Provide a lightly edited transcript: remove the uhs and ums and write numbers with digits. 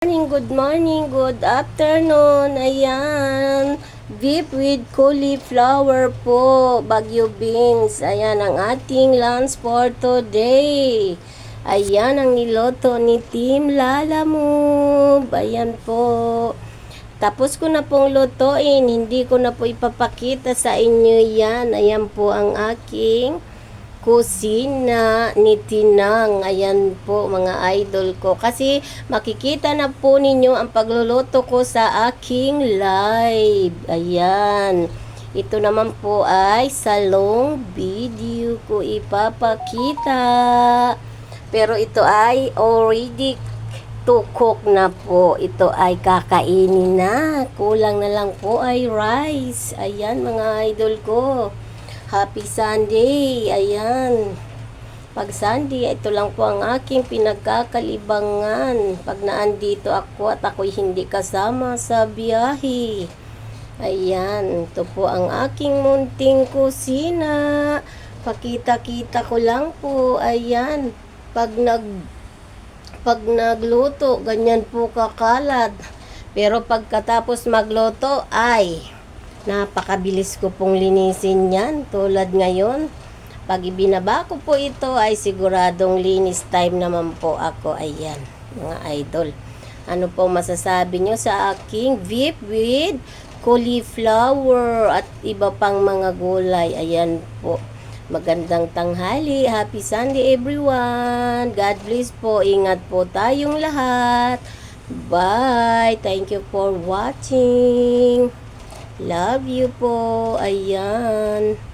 Good morning, good afternoon. Ayan, beef with cauliflower po, Baguio beans. Ayan ang ating lunch for today. Ayan ang niloto ni Team Lala Move. Ayan po. Tapos ko na pong lutuin, hindi ko na po ipapakita sa inyo yan. Ayan po ang aking kusina ni Tinang. Ayan po mga idol ko. Kasi makikita na po ninyo ang pagluluto ko sa aking live. Ayan. Ito naman po ay sa long video ko ipapakita. Pero ito ay already to cook na po. Ito ay kakainin na. Kulang na lang po ay rice. Ayan mga idol ko. Happy Sunday! Ayan. Pag Sunday, ito lang po ang aking pinagkakalibangan. Pag naandito ako at ako'y hindi kasama sa biyahe. Ayan. Ito po ang aking munting kusina. Pakita-kita ko lang po. Ayan. Pag nagluto, ganyan po kakalat. Pero pagkatapos magluto, ay napakabilis ko pong linisin yan. Tulad ngayon, pag ibinaba ko po ito ay siguradong linis time naman po ako. Ayan, mga idol. Ano po masasabi nyo sa aking beef with cauliflower at iba pang mga gulay? Ayan po. Magandang tanghali. Happy Sunday everyone. God bless po. Ingat po tayong lahat. Bye. Thank you for watching. Love you po. Ayan.